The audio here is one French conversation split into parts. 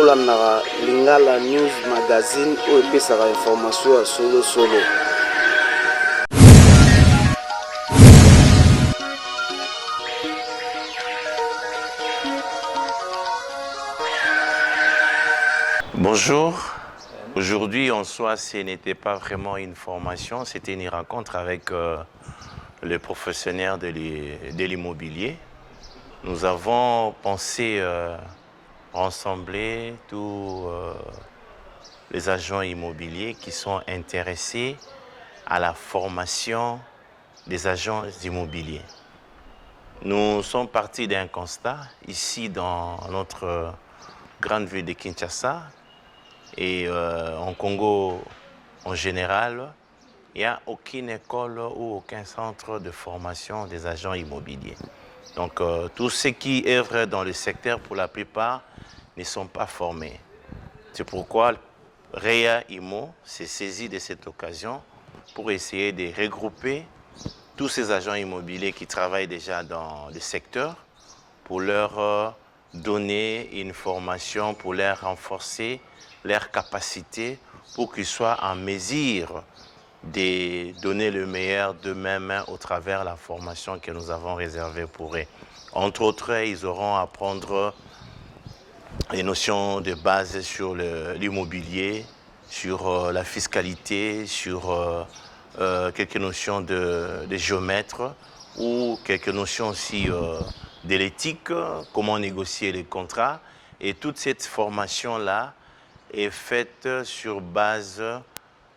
bolandaka Lingala News Magazine oyo epesaka information ya solo. Bonjour. Aujourd'hui, en soi, ce n'était pas vraiment une formation, c'était une rencontre avec les professionnels de l'immobilier. Nous avons pensé rassembler tous les agents immobiliers qui sont intéressés à la formation des agents immobiliers. Nous sommes partis d'un constat ici dans notre grande ville de Kinshasa et en Congo en général. Il n'y a aucune école ou aucun centre de formation des agents immobiliers. Donc tous ceux qui œuvrent dans le secteur, pour la plupart, ne sont pas formés. C'est pourquoi Réa Imo s'est saisi de cette occasion pour essayer de regrouper tous ces agents immobiliers qui travaillent déjà dans le secteur pour leur donner une formation, pour leur renforcer leurs capacités, pour qu'ils soient en mesure de donner le meilleur d'eux-mêmes au travers de la formation que nous avons réservée pour eux. Entre autres, ils auront à apprendre les notions de base sur l'immobilier, sur la fiscalité, sur quelques notions de géomètre ou quelques notions aussi de l'éthique, comment négocier les contrats. Et toute cette formation-là est faite sur base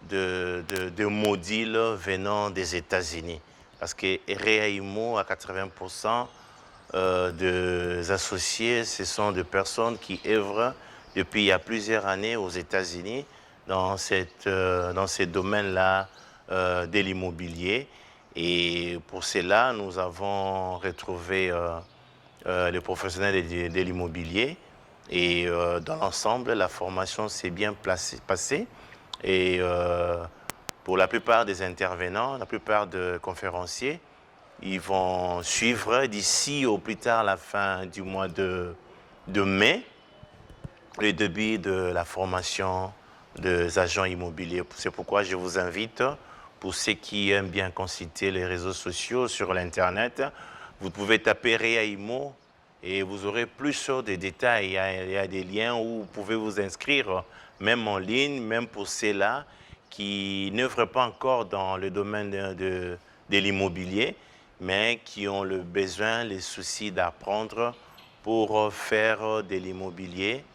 de modules venant des États-Unis. Parce que Réa Imo, à 80%, des associés, ce sont des personnes qui œuvrent depuis il y a plusieurs années aux États-Unis dans ces domaines-là de l'immobilier. Et pour cela, nous avons retrouvé les professionnels de l'immobilier. Et dans l'ensemble, la formation s'est bien passée. Et pour la plupart des intervenants, la plupart des conférenciers, ils vont suivre d'ici au plus tard la fin du mois de mai le début de la formation des agents immobiliers. C'est pourquoi je vous invite, pour ceux qui aiment bien consulter les réseaux sociaux sur l'Internet, vous pouvez taper Réa Imo et vous aurez plus de détails. Il y a des liens où vous pouvez vous inscrire, même en ligne, même pour ceux-là qui n'œuvrent pas encore dans le domaine de l'immobilier, mais qui ont le besoin, les soucis d'apprendre pour faire de l'immobilier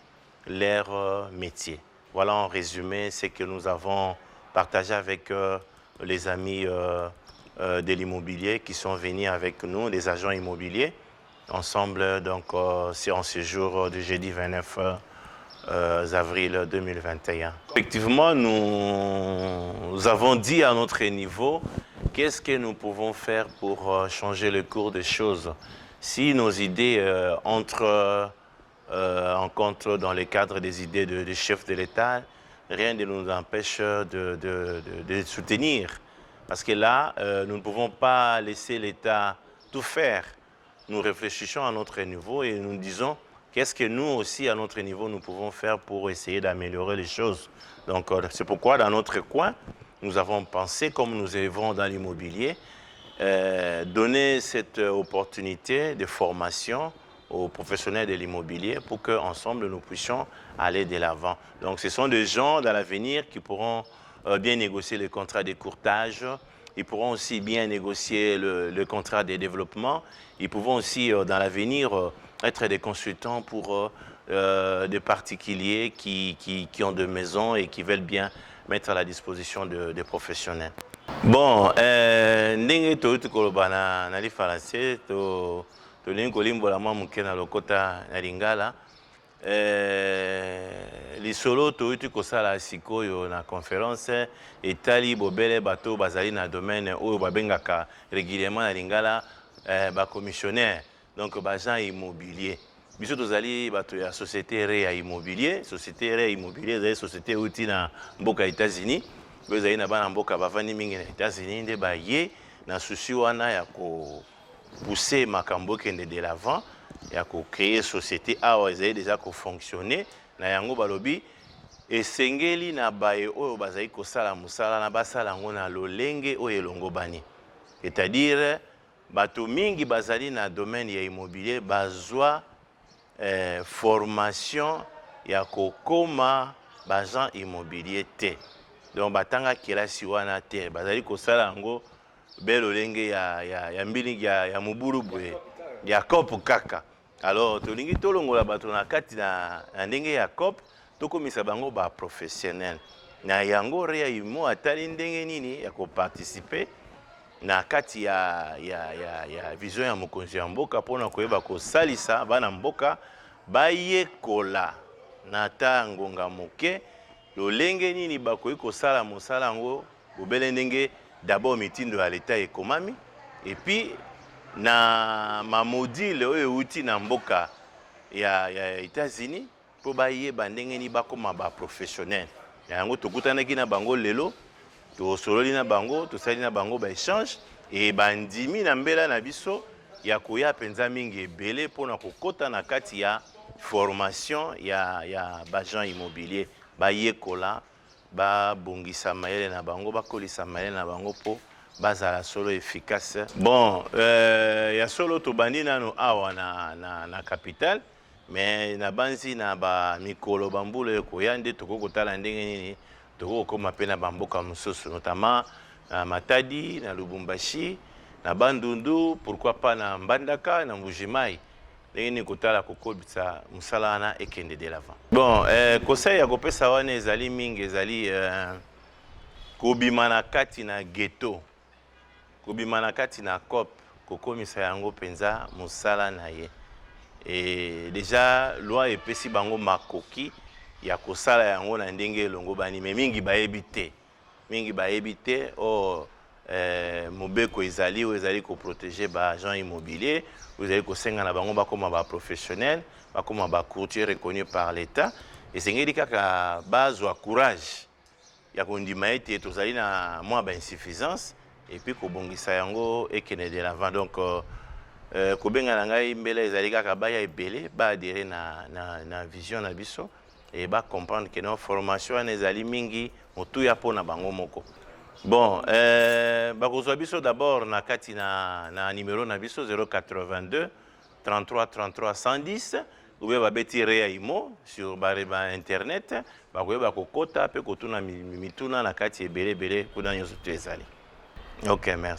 leur métier. Voilà en résumé ce que nous avons partagé avec les amis de l'immobilier qui sont venus avec nous, les agents immobiliers, ensemble, donc c'est en ce jour du jeudi 29 avril 2021. Effectivement, nous avons dit à notre niveau qu'est-ce que nous pouvons faire pour changer le cours des choses. Si nos idées entrent en compte dans le cadre des idées du chef de l'État, rien ne nous empêche de soutenir. Parce que là, nous ne pouvons pas laisser l'État tout faire. Nous réfléchissons à notre niveau et nous disons qu'est-ce que nous aussi, à notre niveau, nous pouvons faire pour essayer d'améliorer les choses. Donc, c'est pourquoi, dans notre coin, nous avons pensé, comme nous œuvrons dans l'immobilier, donner cette opportunité de formation aux professionnels de l'immobilier pour qu'ensemble, nous puissions aller de l'avant. Donc, ce sont des gens, dans l'avenir, qui pourront bien négocier les contrats de courtage. Ils pourront aussi bien négocier le contrat de développement. Ils pourront aussi, dans l'avenir, être des consultants pour des particuliers qui ont des maisons et qui veulent bien mettre à la disposition des professionnels. Bon, ndenge toyuti koloba na lifaranse tolingi kolimbola mwa moke na lokota na Lingala. Lisolo toyuti kosala sikoyo na conférence etali bobele bato bazali na domaine oyo babengaka régulièrement na Lingala ba commissionnaire, donc bagent immobilier. Biso tozali bato ya société Réa Immobilier. Société Réa Immobilier ezali société outi na mboka États-Unis. Ezali na bana mboka bavandi mingi na États-Unis nde baye na susi wana ya ko pousser makambo kende de l'avant, ya ko créer société awa ezali déjà ko fonctionner na yango balobi esengeli na baye oyo bazali kosala musala na basala yango na lolenge oyo elongo bani. C'est-à-dire bato mingi bazali na domaine ya immobilier bazwa formation ya kokoma bagent immobilier te. Donc batanga kelasi wana te bazali kosala yango belolenge ya mbili ya muburu boye ya kopo kaka. Alors tolingi tolongola bato na kati na ndenge ya kopo tokomisa bango ba professionnel na yango rea imo atali ndenge nini ya koparticiper na kati ya vision ya mokonzi ya mboka pona koyeba kosalisa bana mboka bayekola na ta ngonga moke lolenge nini bakoyi kosala mosala ngo bobele ndenge d'abord mitindo ya leta ekomami et puis na mamodile oyo uti na mboka ya États-Unis po bayeba ndenge ni bakoma ba professionnel yango tokutanaki na bango lelo tosololi na bango tosali na bango ba échange et bandimi na mbela na biso ya koya penza mingi ebele pona kokota na kati ya formation ya bagent immobilier bayekola babongisa mayele na bango bakolisa mayele na bango po bazala solo efficace. Bon ya solo tobandi nano awa na capitale mais na banzi na ba mikolo bambula koya nde tokokotala ndenge nini tokokoma pe na bamboka mosusu notamment na Matadi na Lubumbashi na Bandundu, pourquoi pas na Mbandaka na Mbujimai ndenge nini kotala kokobisa musala wana ekende de l'avant. Bon conseil ya kopesa wana ezali mingi ezali kobima na kati na ghetto kobima na kati na COP kokomisa yango penza musala na ye. Et déjà loi epesi bango makoki ya kosala yango na ndenge elongo bani me mingi bayebi te o mobeko ezali o ezali ko protéger ba agent immobilier vous allez kosenga na bango bakoma ba professionnel bakoma ba courtier reconnu par l'état et sengeli kaka bazwa courage ya kondima ete tozali na mwa ba insuffisance et puis kobongisa yango ekene de l'avant. Donc kobenga na ngai mbela ezali kaka baya ebele ba adhérer na vision na biso et ba comprendre que nos formation ezali mingi motuya pona bango moko. Bon bakozwa biso d'abord na kati na numéro na biso 082 33 33 110 ou bien babeti rea imo sur ba internet bakoyeba kokota pe kotuna mituna na kati ebele kuna nyonso tu ezali. OK, merci.